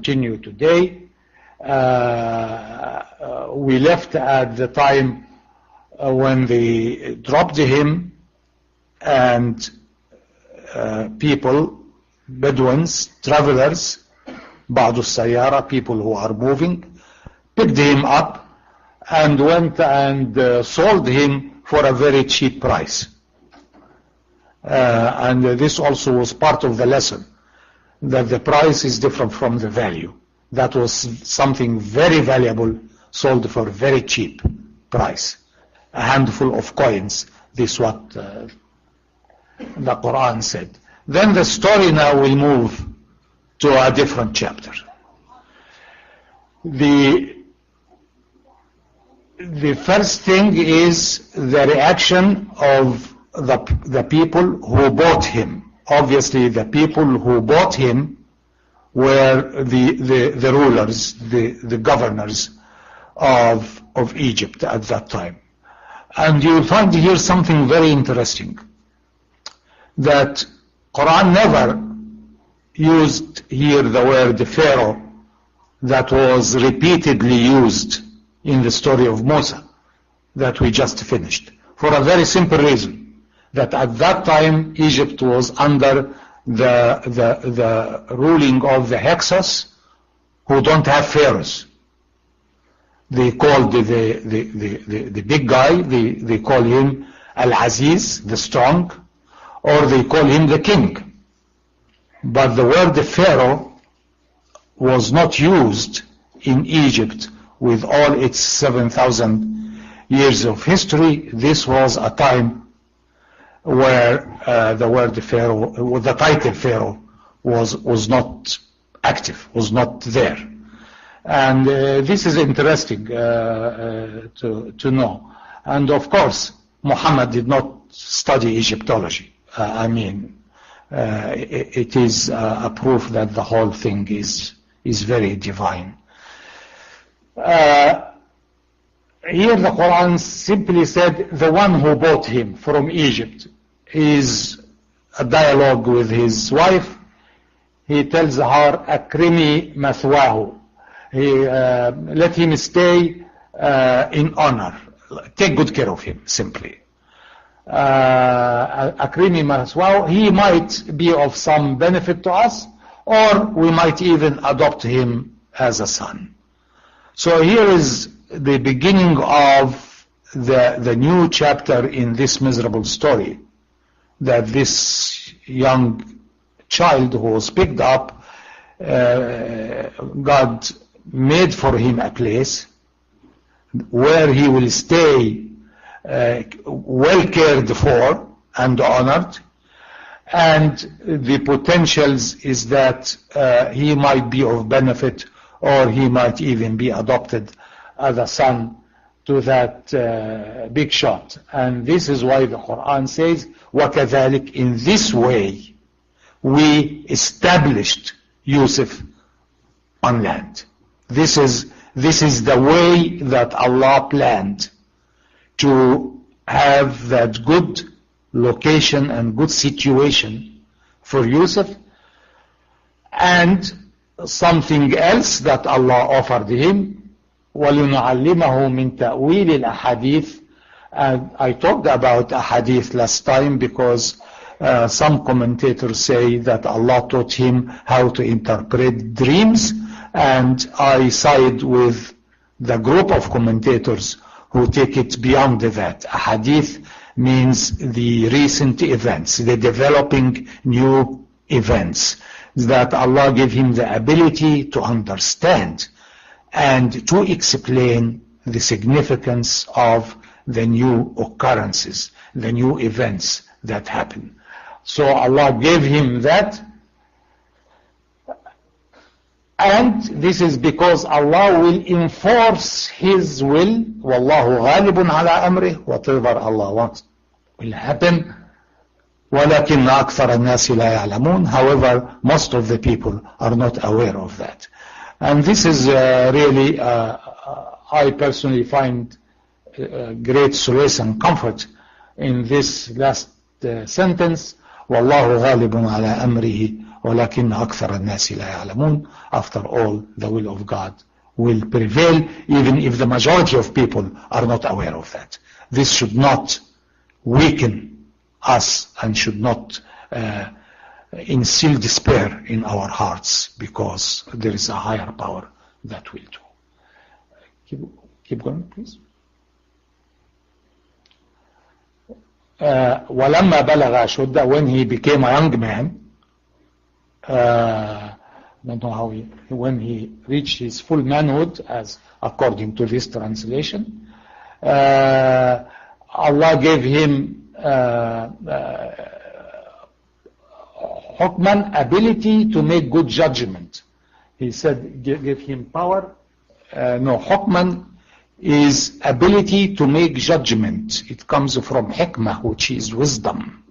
continue today. We left at the time when they dropped him, and people, Bedouins, travelers, بعض السيارة, people who are moving, picked him up and went and sold him for a very cheap price. And this also was part of the lesson, that the price is different from the value. That was something very valuable, sold for a very cheap price. A handful of coins, this is what the Quran said. Then the story now will move to a different chapter. The first thing is the reaction of the people who bought him. Obviously, the people who bought him were the rulers, the governors of Egypt at that time. And you'll find here something very interesting, that Quran never used here the word Pharaoh that was repeatedly used in the story of Moses that we just finished, for a very simple reason, that at that time Egypt was under the ruling of the Hyksos, who don't have pharaohs. They called the big guy, they call him Al-Aziz, the strong, or they call him the king. But the word Pharaoh was not used in Egypt with all its 7,000 years of history. This was a time where the word Pharaoh, the title Pharaoh, was not active, was not there. And this is interesting to know. And of course, Muhammad did not study Egyptology. It is a proof that the whole thing is very divine. Here the Quran simply said the one who bought him from Egypt is a dialogue with his wife. He tells her, Akrimi mathwahu. Let him stay in honor. Take good care of him, simply. Akrimi mathwahu. He might be of some benefit to us, or we might even adopt him as a son. So here is the beginning of the new chapter in this miserable story, that this young child who was picked up, God made for him a place where he will stay well cared for and honored, and the potentials is that he might be of benefit, or he might even be adopted as a son to that big shot. And this is why the Quran says, وَكَذَلِكَ, in this way we established Yusuf on land. This is the way that Allah planned to have that good location and good situation for Yusuf. And something else that Allah offered him, وَلِنُعَلِّمَهُ مِنْ تَأْوِيلِ الْأَحَادِيثِ. And I talked about ahadith last time because some commentators say that Allah taught him how to interpret dreams, and I side with the group of commentators who take it beyond that. Ahadith means the recent events, the developing new events, that Allah gave him the ability to understand and to explain the significance of the new occurrences, the new events that happen. So Allah gave him that, and this is because Allah will enforce His will. Wallahu ghalibun ala amrih. Whatever Allah wants will happen. وَلَكِنَّ أَكْثَرَ النَّاسِ لَا يَعْلَمُونَ. However, most of the people are not aware of that. And this is really, I personally find great solace and comfort in this last sentence. وَاللَّهُ غَالِبٌ عَلَى أَمْرِهِ ولكن أكثر الناس لا يعلمون. After all, the will of God will prevail, even if the majority of people are not aware of that. This should not weaken us and should not instill despair in our hearts, because there is a higher power that will do. Keep going, please. ولما بلغ أشده, when he became a young man, I don't know how when he reached his full manhood, as according to this translation, Allah gave him hukman, ability to make good judgment. He said, give him power. No, hukman is ability to make judgment. It comes from hikmah, which is wisdom.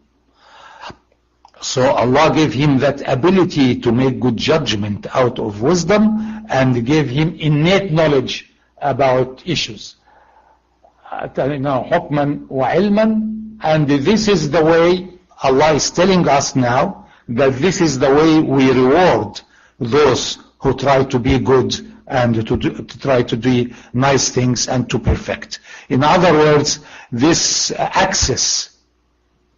So Allah gave him that ability to make good judgment out of wisdom, and gave him innate knowledge about issues. Hukman wa ilman, and this is the way Allah is telling us now, that this is the way we reward those who try to be good and to try to do nice things and to perfect. In other words, this access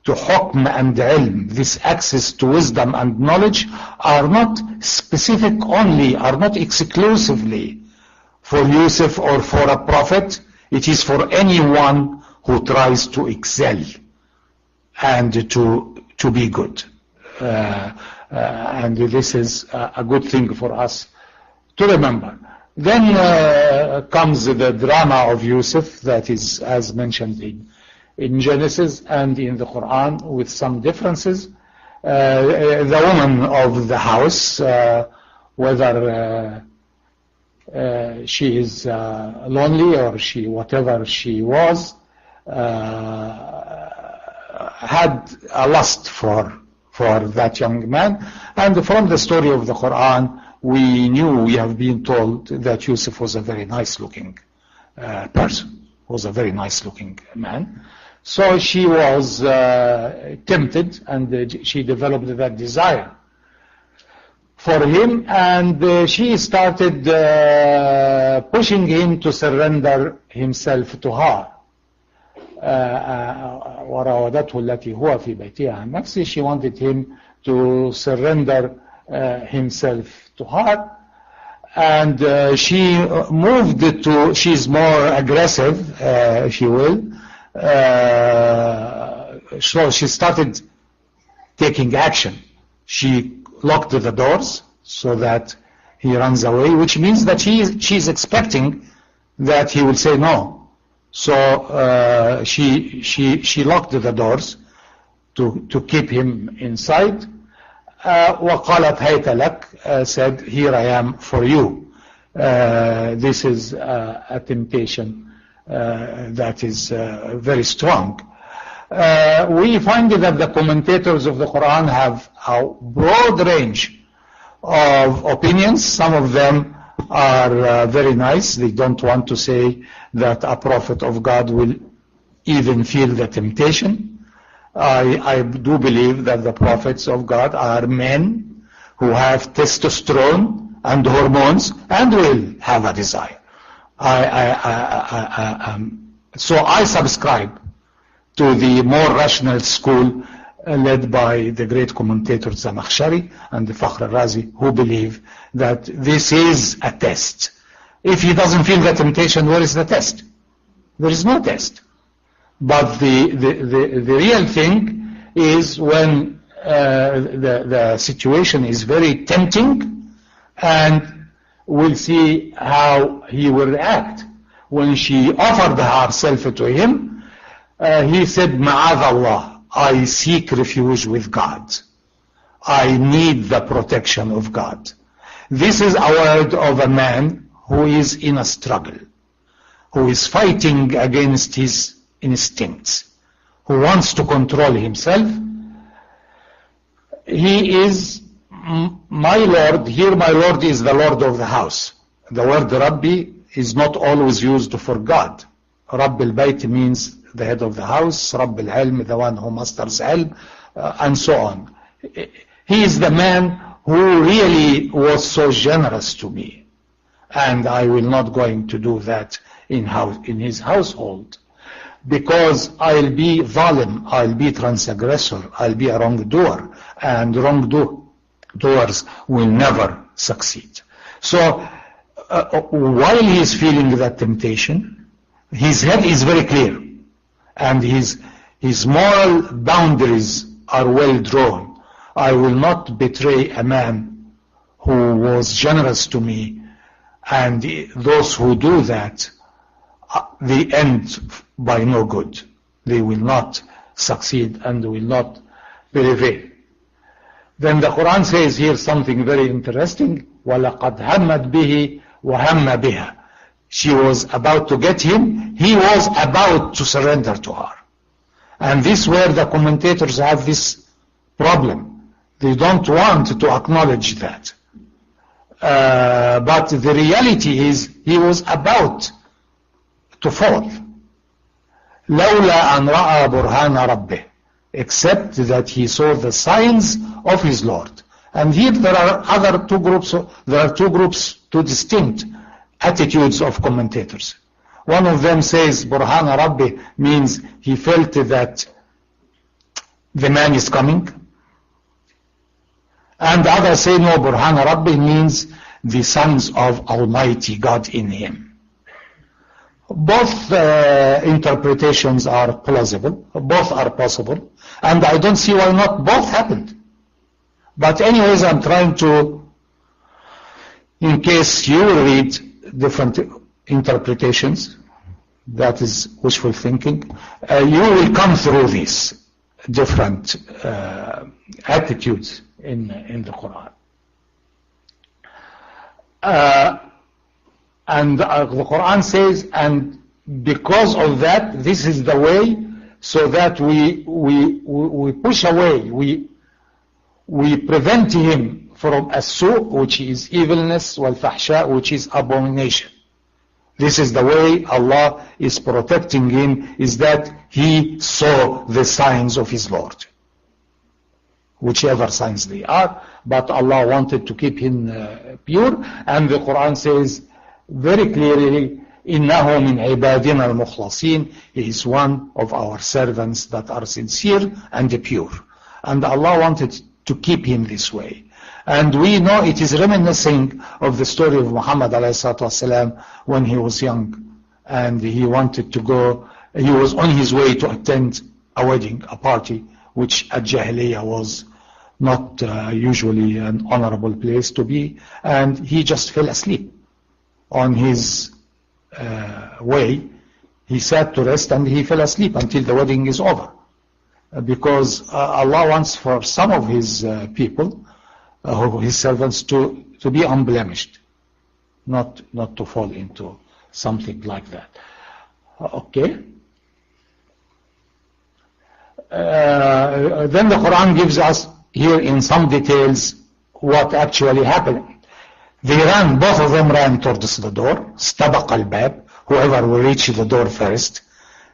to hukm and ilm, this access to wisdom and knowledge, are not specific only, are not exclusively for Yusuf or for a prophet. It is for anyone who tries to excel and to be good. And this is a good thing for us to remember. Then comes the drama of Yusuf, that is as mentioned in Genesis and in the Quran, with some differences. The woman of the house, whether she is lonely or whatever she was, had a lust for that young man. And from the story of the Quran, we have been told that Yusuf was a very nice looking person, was a very nice looking man. So she was tempted, and she developed that desire for him, and she started pushing him to surrender himself to her. وراودته التي هو في بيتها عن نفسه. She wanted him to surrender himself to her, and she moved to, she's more aggressive, she will. So she started taking action. She locked the doors so that he runs away, which means that she's expecting that he will say no. So she locked the doors to keep him inside. وقالت هيت لك, said, here I am for you. This is a temptation that is very strong. We find that the commentators of the Quran have a broad range of opinions. Some of them are very nice. They don't want to say that a prophet of God will even feel the temptation. I do believe that the prophets of God are men who have testosterone and hormones and will have a desire. So I subscribe to the more rational school led by the great commentators Zamakhshari and the Fakhr al-Razi, who believe that this is a test. If he doesn't feel the temptation, where is the test? There is no test. But the real thing is when the situation is very tempting, and we'll see how he will react. When she offered herself to him, he said, Ma'adh Allah, I seek refuge with God. I need the protection of God. This is a word of a man who is in a struggle, who is fighting against his instincts, who wants to control himself. He is my Lord. Here my Lord is the Lord of the house. The word Rabbi is not always used for God. Rabb al-Bayt means the head of the house, Rabb al-Ilm, the one who masters ilm, and so on. He is the man who really was so generous to me. And I will not going to do that in his household. Because I'll be zalim, I'll be transgressor, I'll be a wrongdoer. And wrongdoers will never succeed. So while he is feeling that temptation, his head is very clear. And his moral boundaries are well drawn. I will not betray a man who was generous to me, and those who do that, they end by no good. They will not succeed and will not prevail. Then the Quran says here something very interesting. وَلَقَدْ هَمَّتْ بِهِ وَهَمَّ بِهَا. She was about to get him. He was about to surrender to her. And this is where the commentators have this problem. They don't want to acknowledge that. But the reality is he was about to fall. لولا أن رأى برهان ربه, except that he saw the signs of his Lord. And here there are two distinct attitudes of commentators. One of them says Burhan Rabbi means he felt that the man is coming. And others say no, Burhan Rabbi means the signs of Almighty God in him. Both interpretations are plausible, both are possible, and I don't see why not both happened. But anyways, I'm trying to, in case you read different interpretations, that is wishful thinking, you will come through these different attitudes in the Quran. And the Quran says, and because of that, this is the way, so that we push away, we prevent him from as-su', which is evilness, wal-fahsha, which is abomination. This is the way Allah is protecting him, is that he saw the signs of his Lord. Whichever signs they are, but Allah wanted to keep him pure, and the Quran says very clearly, إِنَّهُ مِنْ عِبَادِنَا الْمُخْلَصِينَ, he is one of our servants that are sincere and pure. And Allah wanted to keep him this way. And we know it is reminiscing of the story of Muhammad ﷺ when he was young and he wanted to go, he was on his way to attend a wedding, a party, which at Jahiliyyah was not usually an honorable place to be, and he just fell asleep on his way. He sat to rest and he fell asleep until the wedding is over. Because Allah wants for some of his people, his servants, to be unblemished, not to fall into something like that. Okay. Then the Quran gives us here in some details what actually happened. They ran, both of them ran towards the door. Stabaq al-bab, whoever will reach the door first,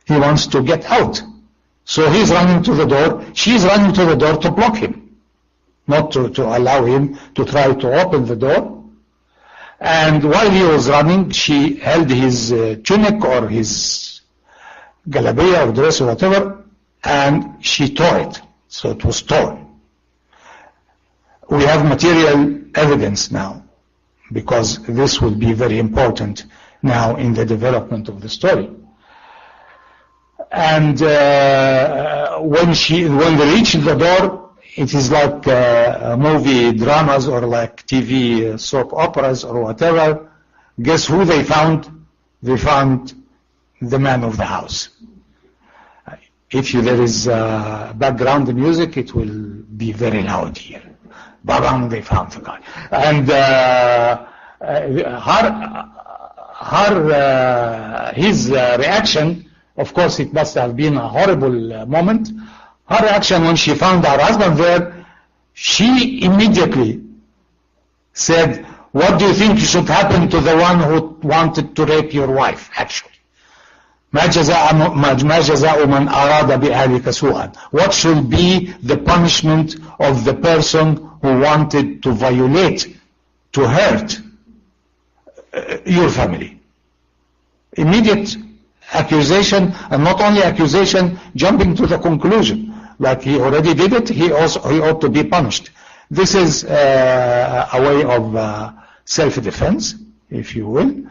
he wants to get out. So he's running to the door, she's running to the door to block him, not to allow him to try to open the door. And while he was running, she held his tunic or his galabeya or dress or whatever, and she tore it. So it was torn. We have material evidence now, because this will be very important now in the development of the story. And when they reached the door, it is like movie dramas or like TV soap operas or whatever. Guess who they found? They found the man of the house. If there is background music, it will be very loud here. Babam, they found the guy. And his reaction, of course, it must have been a horrible moment. Her reaction when she found her husband there, she immediately said, "What do you think should happen to the one who wanted to rape your wife?" Actually, ما جزاء من أراد بأهلك سوءا. What should be the punishment of the person who wanted to violate, to hurt your family? Immediate accusation, and not only accusation, jumping to the conclusion. Like he already did it, he ought to be punished. This is a way of self-defense, if you will.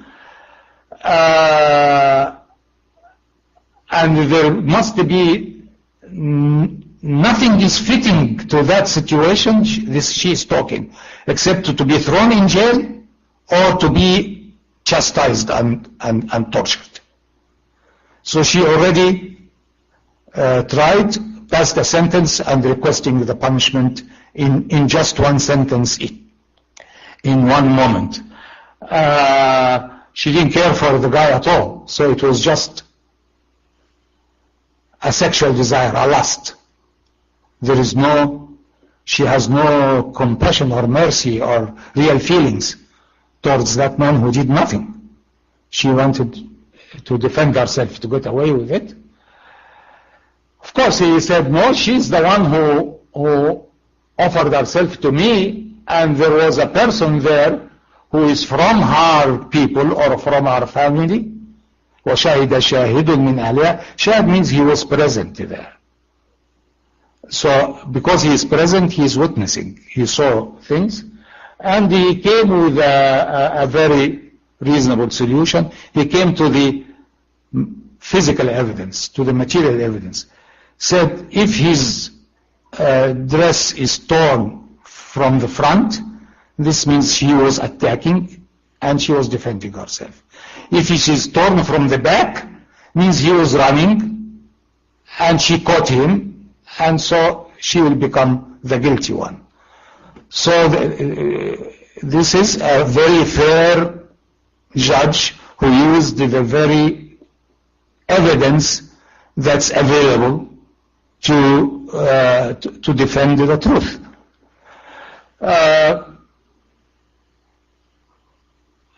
And there must be nothing is fitting to that situation, she is talking, except to be thrown in jail or to be chastised and tortured. So she already tried, passed a sentence and requesting the punishment in just one sentence, in one moment. She didn't care for the guy at all, so it was just a sexual desire, a lust. She has no compassion or mercy or real feelings towards that man who did nothing. She wanted to defend herself, to get away with it. Of course, he said, no, she's the one who offered herself to me, and there was a person there who is from her people or from her family. وَشَهِدَ شَاهِدٌ مِنْ أَهْلِهَا. Shahid means he was present there. So, because he is present, he is witnessing. He saw things. And he came with a very reasonable solution. He came to the physical evidence, to the material evidence. Said, if his dress is torn from the front, this means she was attacking and she was defending herself. If it is torn from the back, means he was running and she caught him, and so she will become the guilty one. So this is a very fair judge who used the very evidence that's available to defend the truth.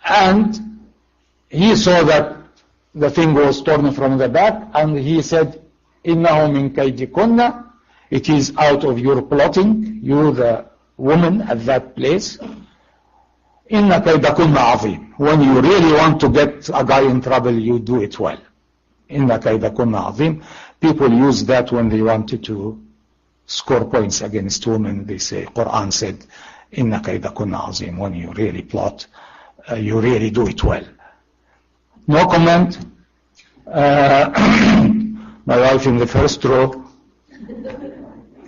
And he saw that the thing was torn from the back, and he said, إِنَّهُ مِنْ كَيْدِكُنَّ. It is out of your plotting, you the woman at that place. إِنَّ كَيْدَكُنَّ عَظِيمٌ. When you really want to get a guy in trouble, you do it well. إِنَّ كَيْدَكُنَّ عَظِيمٌ. People use that when they wanted to score points against women. They say, Quran said, إِنَّ كَيْدَكُنَّ عَظِيمٌ. When you really plot, you really do it well. No comment. My wife in the first row.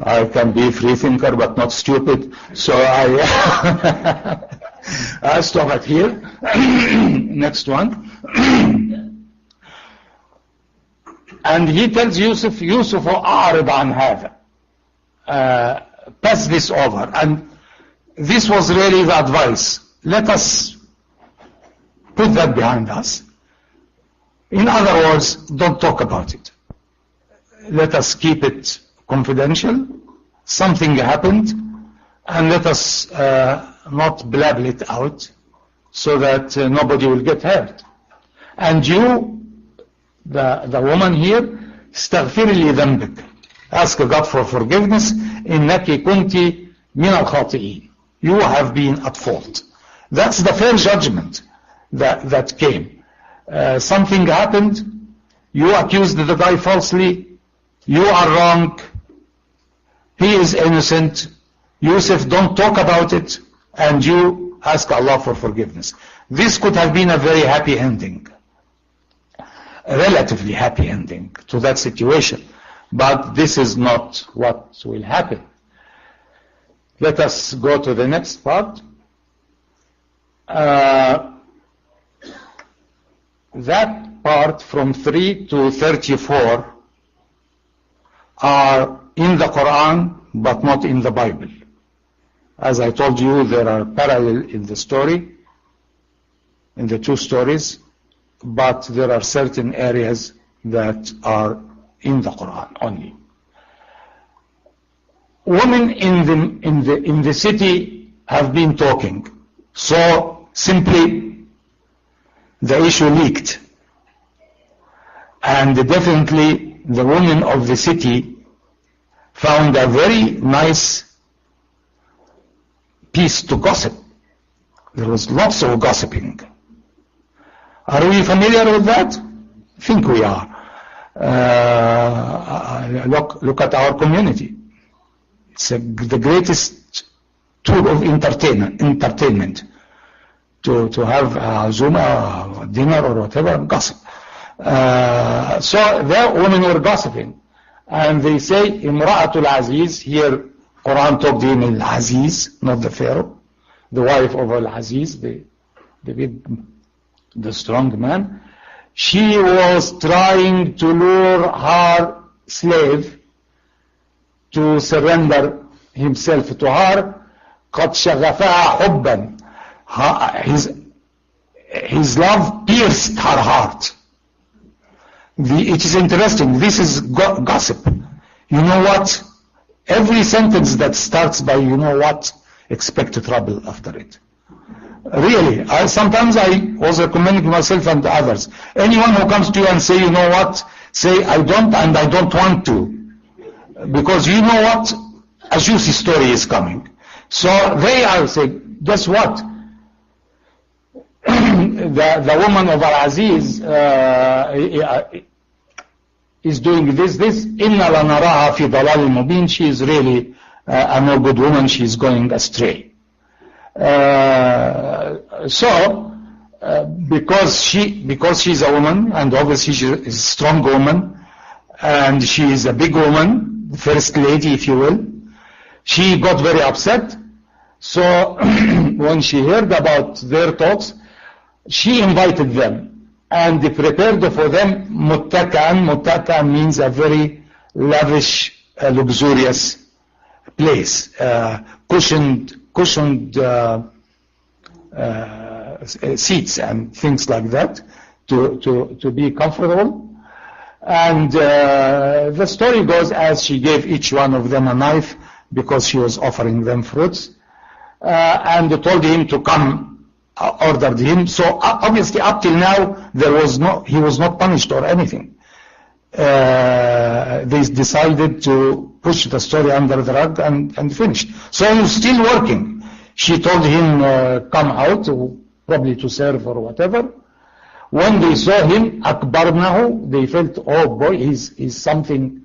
I can be free thinker but not stupid, so I stop at here. Next one. And he tells Yusuf, أعرض عن هذا. Pass this over. And this was really the advice. Let us put that behind us. In other words, don't talk about it. Let us keep it confidential. Something happened, and let us not blabble it out so that nobody will get hurt. And you, the woman here, استغفري لي ذنبك. Ask God for forgiveness. إنك كنت من الخاطئين. You have been at fault. That's the fair judgment that came. Something happened, you accused the guy falsely, you are wrong, he is innocent, Yusuf, don't talk about it, and you ask Allah for forgiveness. This could have been a very happy ending, a relatively happy ending to that situation, but this is not what will happen. Let us go to the next part. That part from 3 to 34 are in the Quran but not in the Bible. As I told you, there are parallel in the story, in the two stories, but there are certain areas that are in the Quran only. Women in the city have been talking, so simply the issue leaked, And definitely the women of the city found a very nice piece to gossip. There was lots of gossiping. Are we familiar with that? I think we are. Look at our community. It's the greatest tool of entertainment to have a Zuma, dinner or whatever, gossip. So the women were gossiping. And they say, Imra'atul Aziz, here Quran talked in Al-Aziz, not the Pharaoh, the wife of Al-Aziz, the strong man. She was trying to lure her slave to surrender himself to her. قَدْ شَغَفَهَا حُبًّا. His love pierced her heart. It is interesting. This is gossip. You know what? Every sentence that starts by you know what, expect trouble after it. Really, sometimes I was recommending myself and others. Anyone who comes to you and say, you know what, say I don't and I don't want to. Because you know what, a juicy story is coming. So they are saying, guess what? The woman of Al-Aziz is doing this. Inna lanaraha fi dalal mubin. She is really a no good woman. She is going astray. Because she's a woman, and obviously she is a strong woman, and she is a big woman, the first lady, if you will, she got very upset. So when she heard about their talks, she invited them and prepared for them muttakan. Muttakan means a very lavish, luxurious place, cushioned seats and things like that to be comfortable. And the story goes as she gave each one of them a knife because she was offering them fruits, and told him to come, ordered him. So obviously up till now he was not punished or anything. They decided to push the story under the rug and finished. So he was still working. She told him come out, probably to serve or whatever. When they saw him, akbarnahu, they felt, oh boy, he's something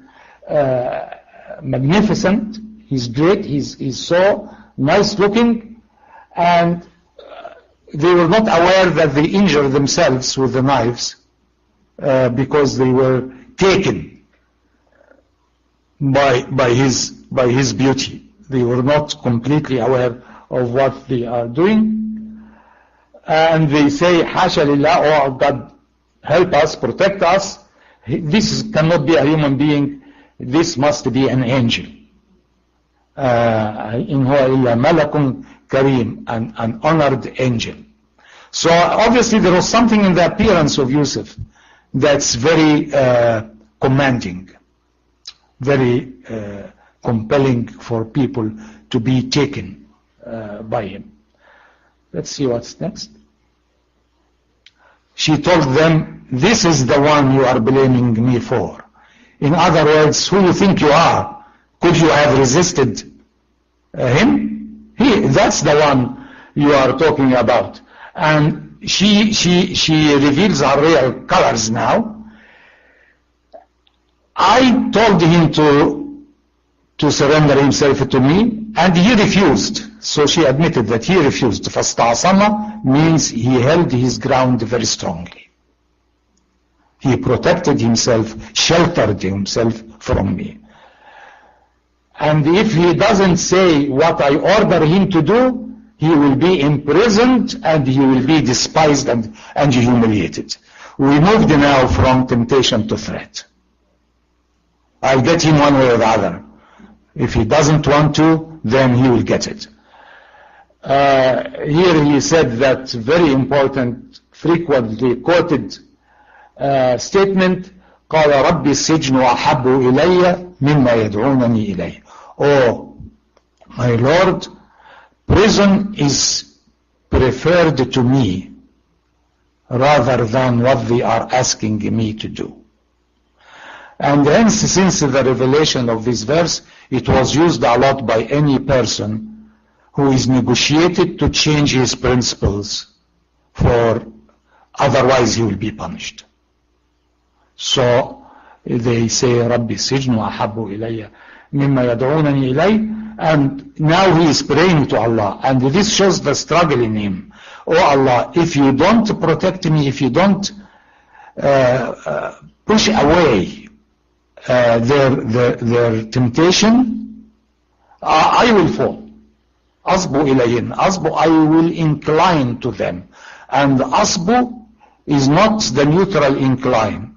magnificent. He's great. He's so nice looking, and they were not aware that they injured themselves with the knives because they were taken by his beauty. They were not completely aware of what they are doing. And they say, Hasha lillah, oh God, help us, protect us. This cannot be a human being. This must be an angel. In huwa illa malakun kareem, an honored angel. So obviously there was something in the appearance of Yusuf that's very commanding, very compelling for people to be taken by him. Let's see what's next. She told them, this is the one you are blaming me for. In other words, who you think you are? Could you have resisted him? That's the one you are talking about. And she reveals her real colors now. I told him to surrender himself to me, and he refused. So she admitted that he refused. Fastasama means he held his ground very strongly. He protected himself, sheltered himself from me. And if he doesn't say what I order him to do, he will be imprisoned and he will be despised and humiliated. We moved now from temptation to threat. I'll get him one way or the other. If he doesn't want to, then he will get it. Here he said that very important, frequently quoted statement, قال رب السجن أحب إلي مما يدعونني إليه. Oh, my Lord, prison is preferred to me rather than what they are asking me to do. And hence, since the revelation of this verse, it was used a lot by any person who is negotiated to change his principles, for otherwise he will be punished. So they say, Rabbi sijnu ahabbu ilayya mimma yad'unani ilay, and now he is praying to Allah, and this shows the struggle in him. Oh Allah, if you don't protect me, if you don't push away their temptation, I will fall. Asbu ilayhin, asbu, I will incline to them. And asbu is not the neutral incline.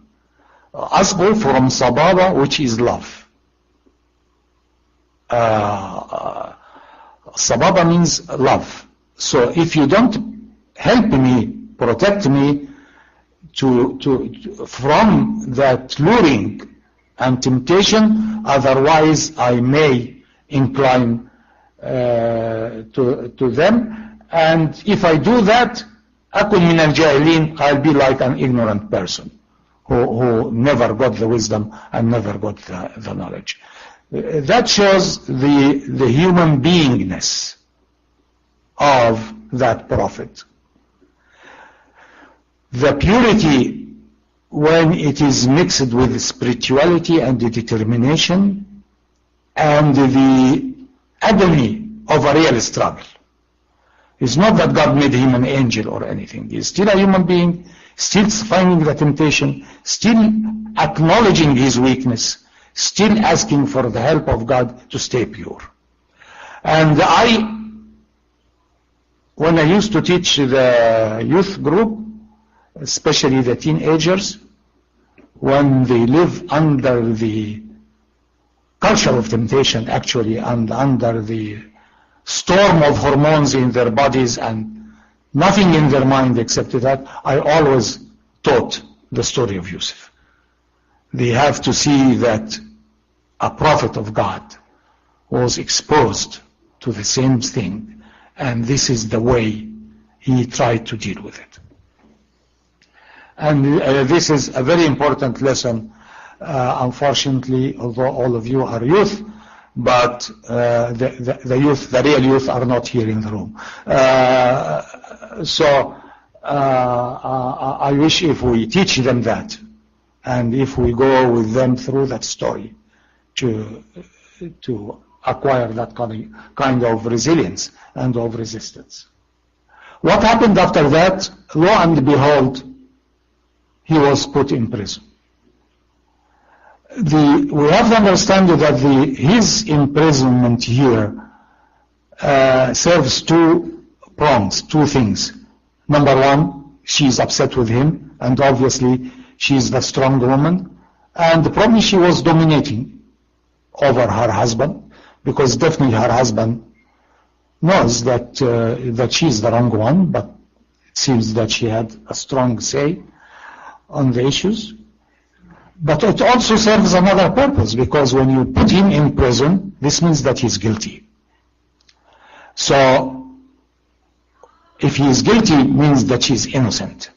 Asbu from sababa, which is love. Sababa means love. So if you don't help me, protect me from that luring and temptation, otherwise I may incline to them, and if I do that, akun min al-jahilin, I'll be like an ignorant person who never got the wisdom and never got the knowledge. That shows the human beingness of that prophet. The purity, when it is mixed with spirituality and the determination and the agony of a real struggle. It's not that God made him an angel or anything. He's still a human being, still finding the temptation, still acknowledging his weakness, still asking for the help of God to stay pure. And when I used to teach the youth group, especially the teenagers, when they live under the culture of temptation, actually, and under the storm of hormones in their bodies and nothing in their mind except that, I always taught the story of Yusuf. They have to see that a prophet of God was exposed to the same thing, and this is the way he tried to deal with it. And this is a very important lesson, unfortunately, although all of you are youth, but the youth, the real youth, are not here in the room. So I wish if we teach them that, and if we go with them through that story to acquire that kind of resilience and of resistance. What happened after that? Lo and behold, he was put in prison. We have to understand that his imprisonment here serves two prongs, two things. Number one, she's upset with him, and obviously she's the strong woman, and probably she was dominating over her husband, because definitely her husband knows that she's the wrong one, but it seems that she had a strong say on the issues. But it also serves another purpose, because when you put him in prison, this means that he's guilty. So if he is guilty, it means that she's innocent.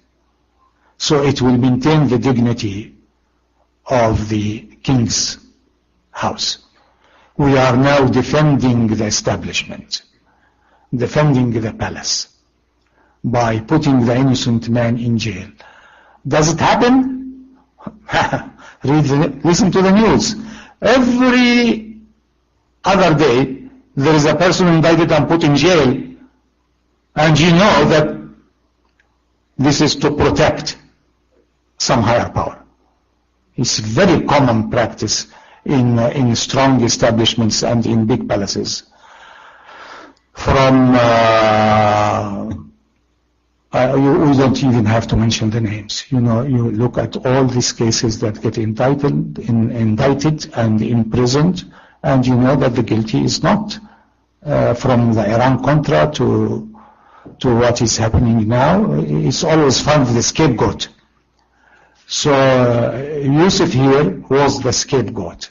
So it will maintain the dignity of the king's house. We are now defending the establishment, defending the palace, by putting the innocent man in jail. Does it happen? Listen to the news. Every other day, there is a person indicted and put in jail, and you know that this is to protect some higher power. It's very common practice in strong establishments and in big palaces. From we don't even have to mention the names. You know, you look at all these cases that get indicted and imprisoned, and you know that the guilty is not from the Iran-Contra to what is happening now. It's always found the scapegoat. So Yusuf here was the scapegoat.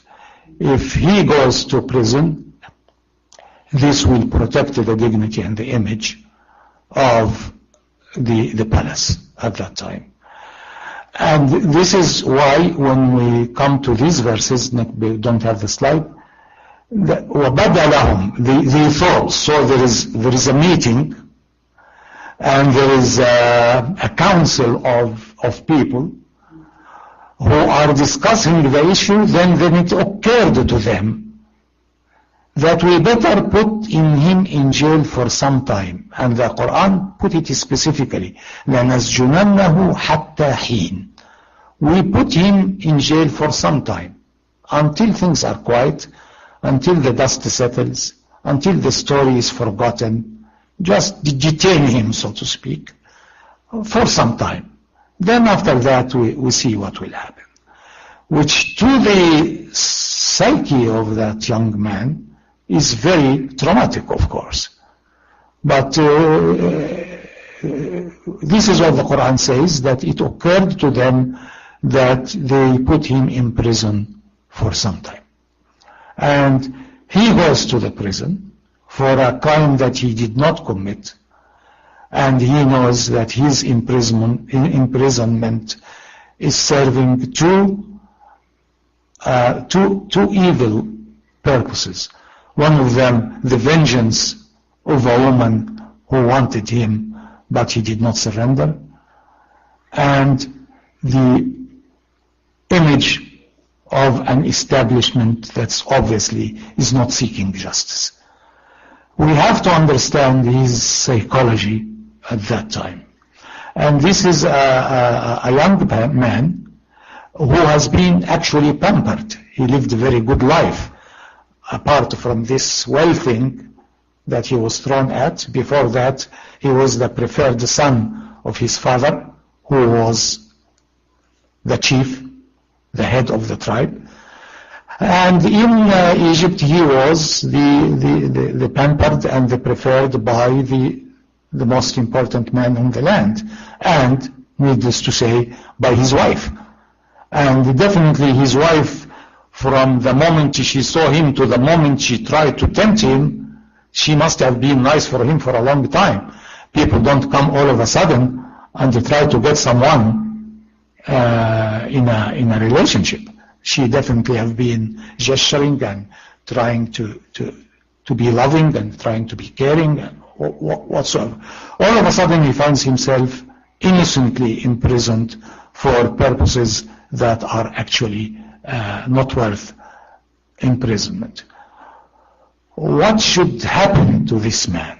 If he goes to prison, this will protect the dignity and the image of the palace at that time. And this is why when we come to these verses, we don't have the slide, وَبَدَ لَهُمْ, the thoughts. So there is a meeting, and there is a council of people who are discussing the issue. Then it occurred to them that we better put him in jail for some time. And the Quran put it specifically, لَنَسْجُنَنَّهُ حَتَّى حِينٍ. We put him in jail for some time, until things are quiet, until the dust settles, until the story is forgotten. Just detain him, so to speak, for some time. Then after that we see what will happen. Which to the psyche of that young man is very traumatic, of course. But this is what the Quran says, that it occurred to them that they put him in prison for some time. And he goes to the prison for a crime that he did not commit, and he knows that his imprisonment is serving two evil purposes. One of them, the vengeance of a woman who wanted him, but he did not surrender, and the image of an establishment that's obviously is not seeking justice. We have to understand his psychology at that time. And this is a young man who has been actually pampered. He lived a very good life, apart from this wealthing that he was thrown at. Before that, he was the preferred son of his father, who was the chief, the head of the tribe. And in Egypt, he was the pampered and the preferred by the most important man in the land, and needless to say, by his wife. And definitely his wife, from the moment she saw him to the moment she tried to tempt him, she must have been nice for him for a long time. People don't come all of a sudden and try to get someone in a relationship. She definitely have been gesturing and trying to be loving and trying to be caring and whatsoever. All of a sudden he finds himself innocently imprisoned for purposes that are actually not worth imprisonment. What should happen to this man?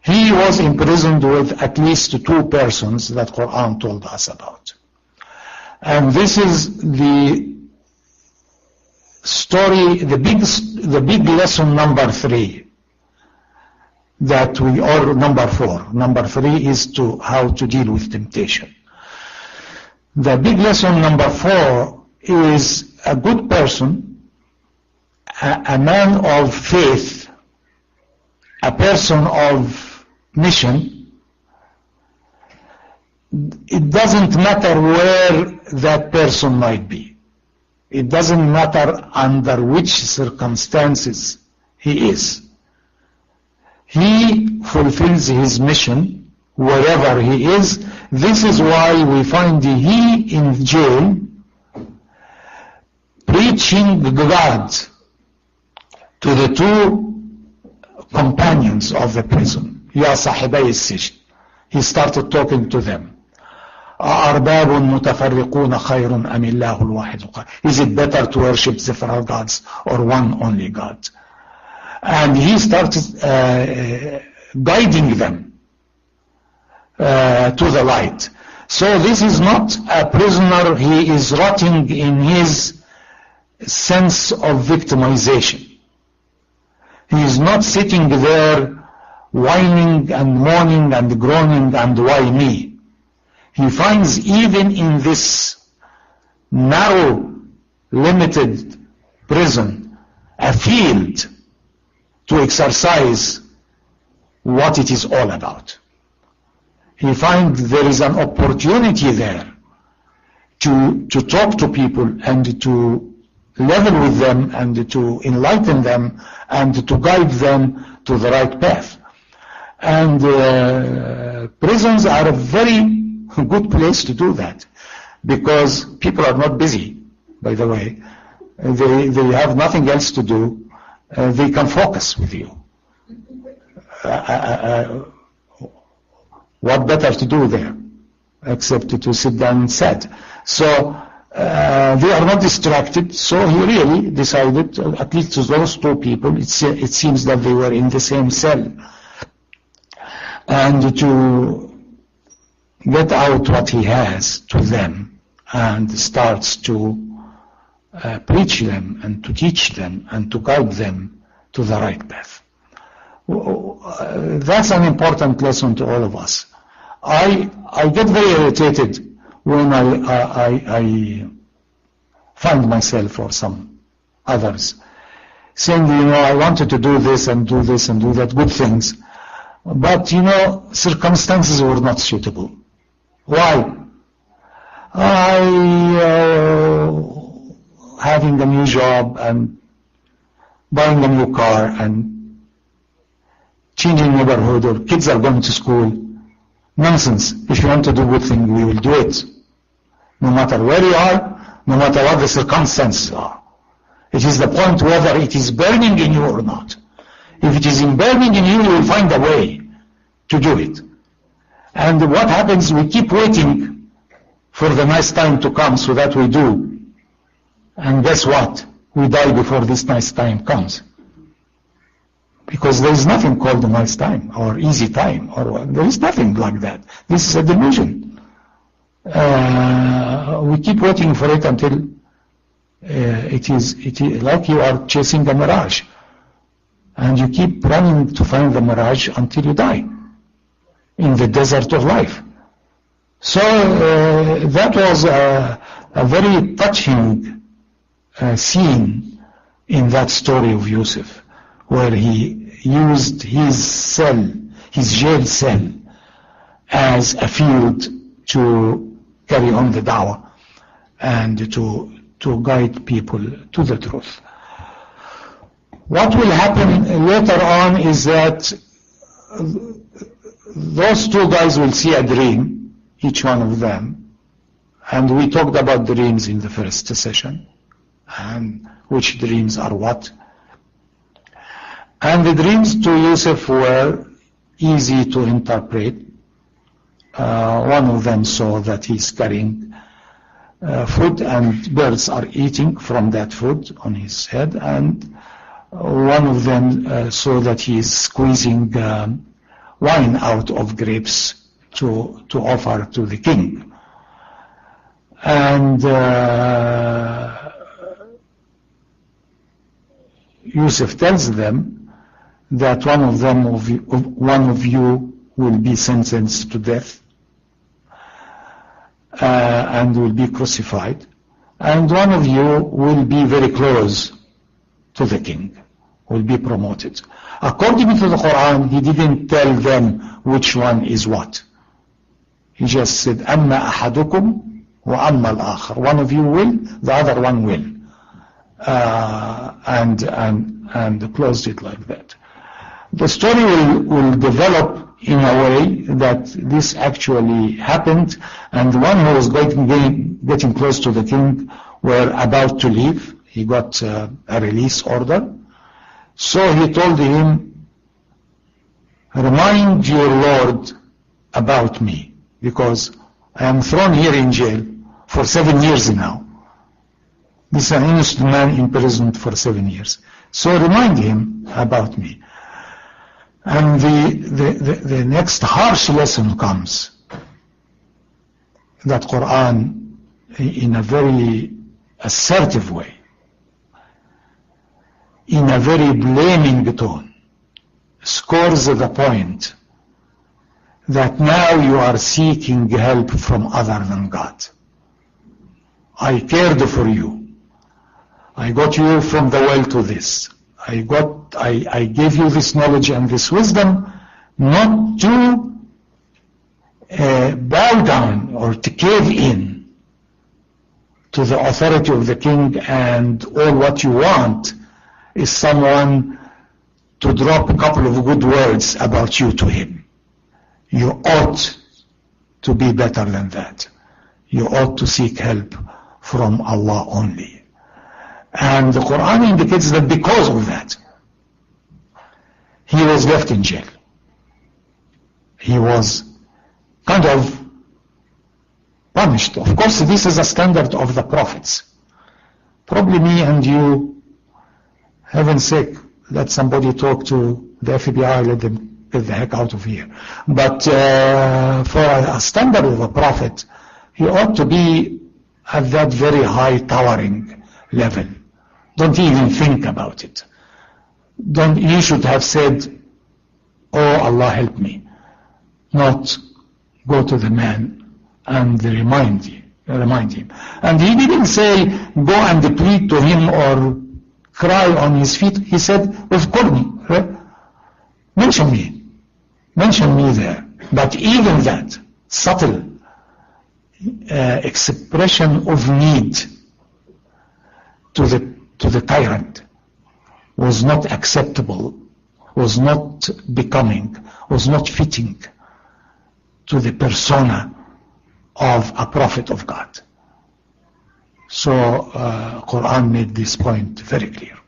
He was imprisoned with at least two persons that Quran told us about. And this is the story, the big lesson number 3 that or number 4. Number 3 is how to deal with temptation. The big lesson number 4 is a good person, a man of faith, a person of mission. It doesn't matter where that person might be. It doesn't matter under which circumstances he is. He fulfills his mission wherever he is. This is why we find he in jail preaching God to the two companions of the prison. Ya sahibay as-sijn. He started talking to them. أَأَرْبَابٌ مُتَفَرِّقُونَ خَيْرٌ أَمِ اللَّهُ الْوَاحِدُ الْقَهَّارُ. Is it better to worship several gods or one only God? And he started guiding them to the light. So this is not a prisoner. He is rotting in his sense of victimization. He is not sitting there whining and moaning and groaning and why me. He finds even in this narrow, limited prison a field to exercise what it is all about. He finds there is an opportunity there to talk to people and to level with them and to enlighten them and to guide them to the right path. And prisons are very a good place to do that, because people are not busy, by the way. They have nothing else to do. They can focus with you. What better to do there except to sit down and sit? So they are not distracted. So he really decided, at least to those two people, it seems that they were in the same cell, and to get out what he has to them, and starts to preach them and to teach them and to guide them to the right path. That's an important lesson to all of us. I get very irritated when I find myself or some others saying, I wanted to do this and do this and do that, good things, but circumstances were not suitable. Why? Having a new job and buying a new car and changing neighborhood, or kids are going to school. Nonsense. If you want to do good thing, we will do it. No matter where you are, no matter what the circumstances are. It is the point whether it is burning in you or not. If it is burning in you, you will find a way to do it. And what happens, we keep waiting for the nice time to come so that we do. And guess what? We die before this nice time comes. Because there is nothing called a nice time or easy time, or there is nothing like that. This is a delusion. We keep waiting for it until it is like you are chasing a mirage, and you keep running to find the mirage until you die in the desert of life. So that was a very touching scene in that story of Yusuf, where he used his cell, his jail cell, as a field to carry on the da'wah and to guide people to the truth. What will happen later on is that those two guys will see a dream, each one of them, and we talked about dreams in the first session, and which dreams are what. And the dreams to Yusuf were easy to interpret. One of them saw that he's carrying food and birds are eating from that food on his head, and one of them saw that he is squeezing wine out of grapes to offer to the king. And Yusuf tells them that one of you will be sentenced to death and will be crucified, and one of you will be very close to the king, will be promoted. According to the Quran, he didn't tell them which one is what. He just said, أَمَّا أَحَدُكُمْ وَأَمَّا الْآخَرُ. One of you will, the other one will. And closed it like that. The story will develop in a way that this actually happened, and the one who was getting close to the king were about to leave. He got a release order. So he told him, remind your Lord about me, because I am thrown here in jail for 7 years now. This is an innocent man imprisoned for 7 years. So remind him about me. And the next harsh lesson comes, that Quran, in a very assertive way, in a very blaming tone, scores the point that now you are seeking help from other than God. I cared for you. I got you from the well to this. I gave you this knowledge and this wisdom, not to bow down or to cave in to the authority of the king, and all what you want is someone to drop a couple of good words about you to him. You ought to be better than that. You ought to seek help from Allah only. And the Quran indicates that because of that, he was left in jail. He was kind of punished. Of course, this is a standard of the prophets. Probably me and you, heaven's sake, let somebody talk to the FBI, let them get the heck out of here. But for a standard of a prophet, he ought to be at that very high towering level. Don't even think about it. You should have said, oh Allah help me, not go to the man and remind him. And he didn't say go and plead to him or cry on his feet. He said, اذكرني, mention me there. But even that subtle expression of need to the tyrant was not acceptable, was not becoming, was not fitting to the persona of a prophet of God. So Quran made this point very clear.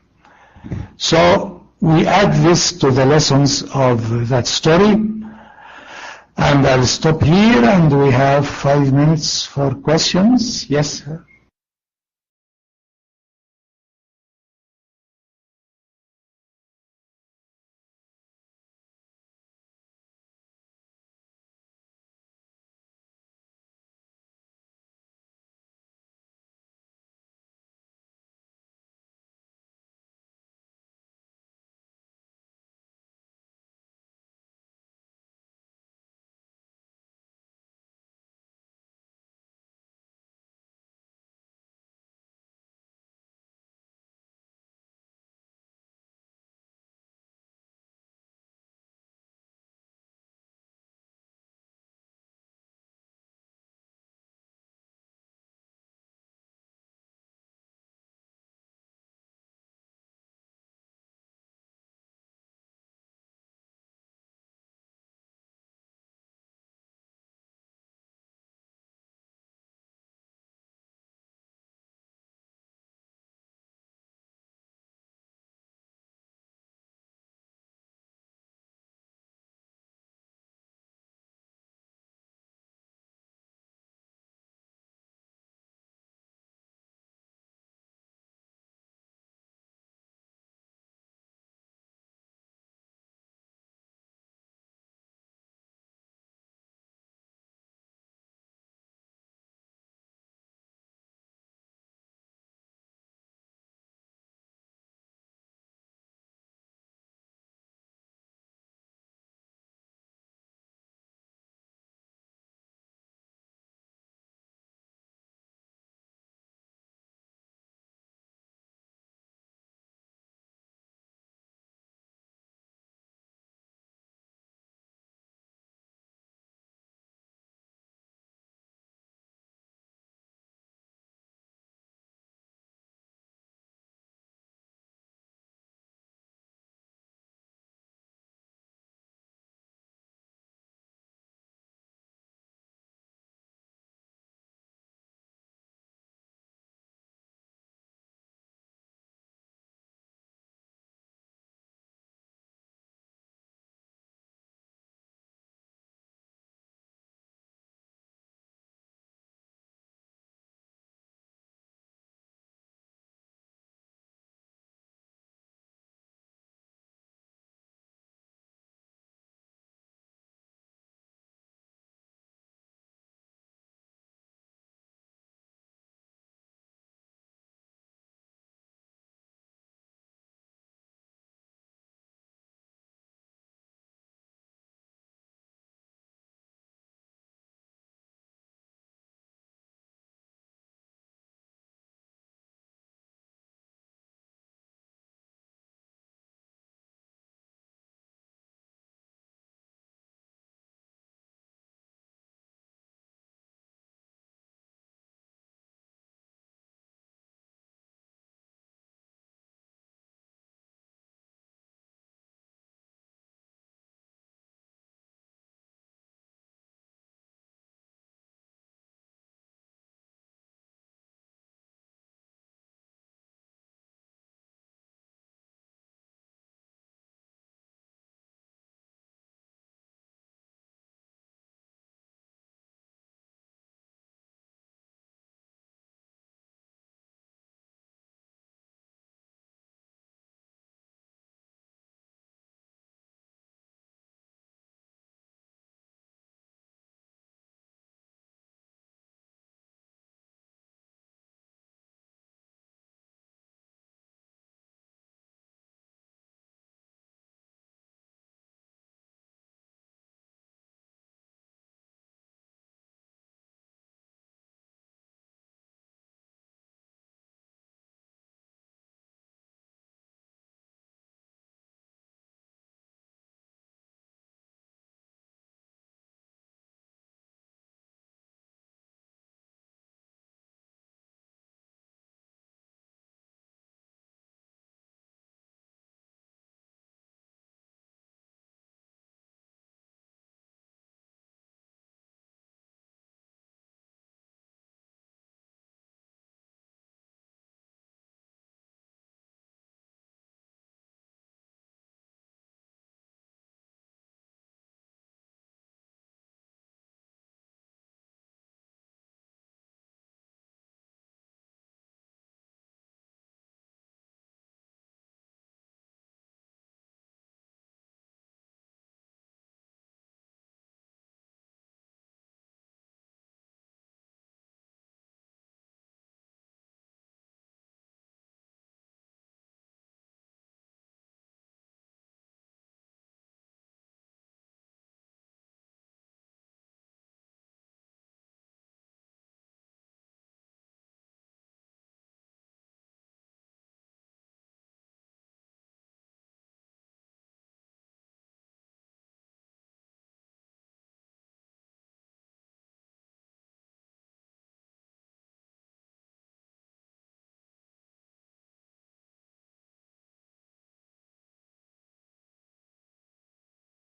So we add this to the lessons of that story, and I'll stop here, and we have 5 minutes for questions. Yes, sir?